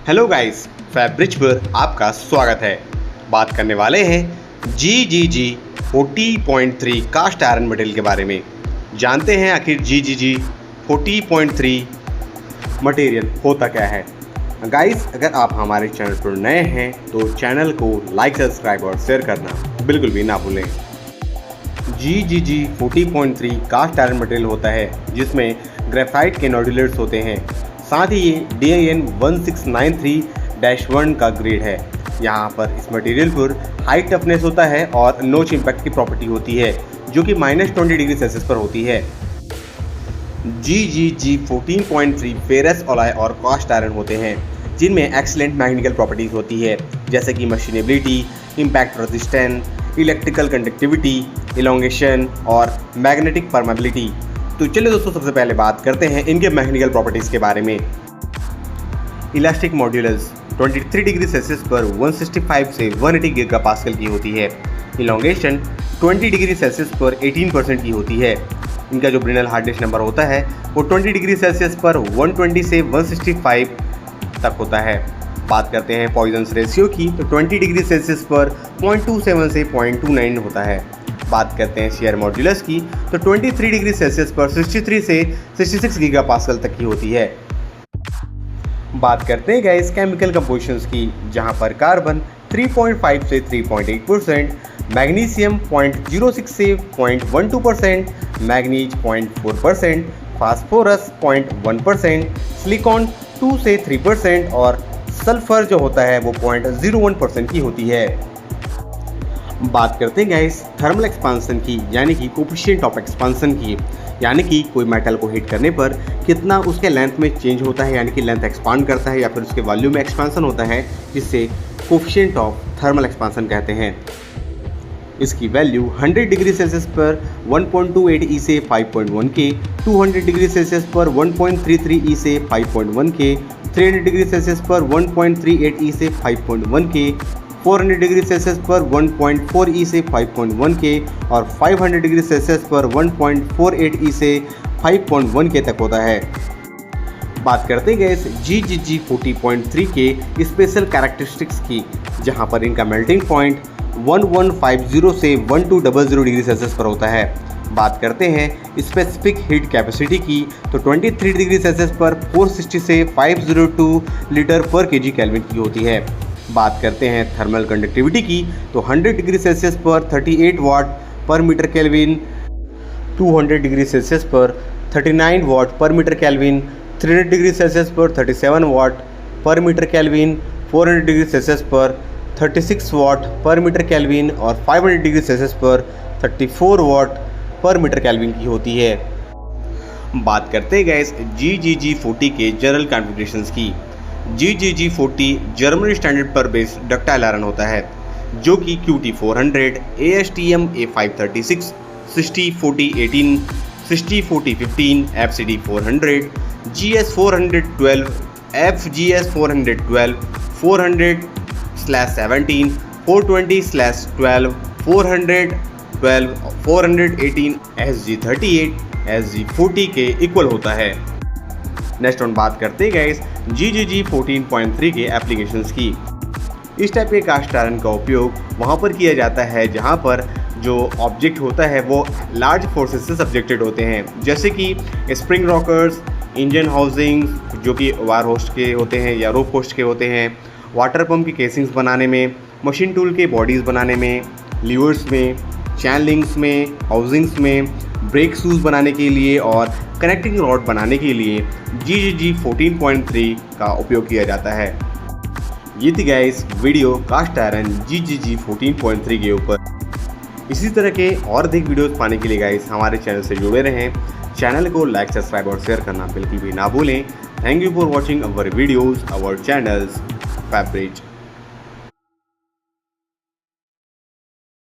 Hello guys, Febreze पर आपका स्वागत है। बात करने वाले हैं GGG 40.3 कास्ट आयरन मटेरियल के बारे में। जानते हैं आखिर GGG 40.3 मटेरियल होता क्या है। गाइस, अगर आप हमारे चैनल पर नए हैं तो चैनल को लाइक, सब्सक्राइब और शेयर करना बिल्कुल भी ना भूलें। GGG 40.3 कास्ट आयरन मटेरियल होता है जिसमें ग्रेफाइट के नोडुलर्स होते हैं। साथ ही ये DIN 1693-1 का ग्रेड है। यहाँ पर इस मटेरियल पर हाई टफनेस होता है और नोच इम्पैक्ट की प्रॉपर्टी होती है जो कि -20 डिग्री सेल्सियस पर होती है। GGG 14.3 फेरस अलॉय और कास्ट आयरन होते हैं जिनमें एक्सीलेंट मैकेनिकल प्रॉपर्टीज होती है जैसे कि machinability, impact resistance, electrical conductivity, elongation और मैग्नेटिक परमेबिलिटी। तो चलिए दोस्तों, सबसे पहले बात करते हैं इनके मैकेनिकल प्रॉपर्टीज़ के बारे में। इलास्टिक मॉड्यूलस 23 डिग्री सेल्सियस पर 165 से 180 गीगापास्कल की होती है। इलोंगेशन 20 डिग्री सेल्सियस पर 18% की होती है। इनका जो ब्रिनल हार्डनेस नंबर होता है वो 20 डिग्री सेल्सियस पर 120 से 165 तक होता है। बात करते हैं पॉइजन्स रेशियो की, तो 20 डिग्री सेल्सियस पर 0.27 से 0.29 होता है। बात करते हैं शेयर मॉड्यूलस की, तो 23 डिग्री सेल्सियस पर 63 से 66 गीगापास्कल तक की होती है। बात करते हैं गाइस केमिकल कंपोजिशंस की, जहां पर कार्बन 3.5 से 3.8%, मैग्नीशियम 0.06 से 0.12%, मैग्नीज 0.4%, फास्फोरस 0.1%, सिलिकॉन 2 से 3% और सल्फर जो होता है वो 0.01% की होती है। बात करते हैं गाइस थर्मल एक्सपांसन की, यानी कि कोफिशिएंट ऑफ एक्सपांसन की, यानी कि कोई मेटल को हीट करने पर कितना उसके लेंथ में चेंज होता है, यानी कि लेंथ एक्सपांड करता है या फिर उसके वॉल्यूम में एक्सपांसन होता है, जिससे कोफिशिएंट ऑफ थर्मल एक्सपांसन कहते हैं। इसकी वैल्यू 100 डिग्री सेल्सियस पर 1.28 ई से 5.1 के, 200 डिग्री सेल्सियस पर 1.33 ई से 5.1 के, 300 डिग्री सेल्सियस पर 1.38 ई से 5.1 के, 400 डिग्री सेल्सियस पर 1.4 ई से 5.1 के और 500 डिग्री सेल्सियस पर 1.48 ई से 5.1 के तक होता है। बात करते हैं इस GGG 40.3 के स्पेशल कैरेक्टरिस्टिक्स की, जहां पर इनका मेल्टिंग पॉइंट 1150 से 1200 डिग्री सेल्सियस पर होता है। बात करते हैं स्पेसिफिक हीट कैपेसिटी की, तो 23 डिग्री सेल्सियस पर 460 से 502 लीटर पर kg केल्विन की होती है। बात करते हैं थर्मल कंडक्टिविटी की, तो 100 डिग्री सेल्सियस पर 38 वाट पर मीटर केल्विन, 200 डिग्री सेल्सियस पर 39 वाट पर मीटर केल्विन, 300 डिग्री सेल्सियस पर 37 वाट पर मीटर केल्विन, 400 डिग्री सेल्सियस पर 36 वाट पर मीटर केल्विन और 500 डिग्री सेल्सियस पर 34 वाट पर मीटर केल्विन की होती है। बात करते हैं गाइस GGG 40 के जनरल कॉन्फ़िगरेशंस की। GGG 40 जर्मन स्टैंडर्ड पर बेस्ड डक्टाइल आयरन होता है जो कि QT 400, ASTM A536, 60-40-18, 60-40-15, FCD 400, GS 412, FGS 412, 400/17, 420/12, 412, 418, SG38, SG40 के इक्वल होता है। नेक्स्ट ऑन बात करते हैं गाइस GGG 14.3 के एप्लीकेशंस की। इस टाइप के कास्ट आयरन का उपयोग वहाँ पर किया जाता है जहाँ पर जो ऑब्जेक्ट होता है वो लार्ज फोर्सेस से सब्जेक्टेड होते हैं, जैसे कि स्प्रिंग रॉकर्स, इंजन हाउसिंग जो कि वार होस्ट के होते हैं या रोप होस्ट के होते हैं, वाटर पंप की केसिंग्स बनाने में, मशीन टूल के बॉडीज़ बनाने में, लीवर्स में, चैन लिंक्स में, हाउसिंग्स में, ब्रेक शूज़ बनाने के लिए और कनेक्टिंग रॉड बनाने के लिए GGG 14.3 का उपयोग किया जाता है। ये थी guys video cast iron GGG 14.3 के ऊपर। इसी तरह के और अधिक वीडियोस पाने के लिए गाइस हमारे चैनल से जुड़े रहें। चैनल को लाइक, सब्सक्राइब और शेयर करना बिल्कुल भी ना भूलें। Thank you for watching our videos, our channels Febreze.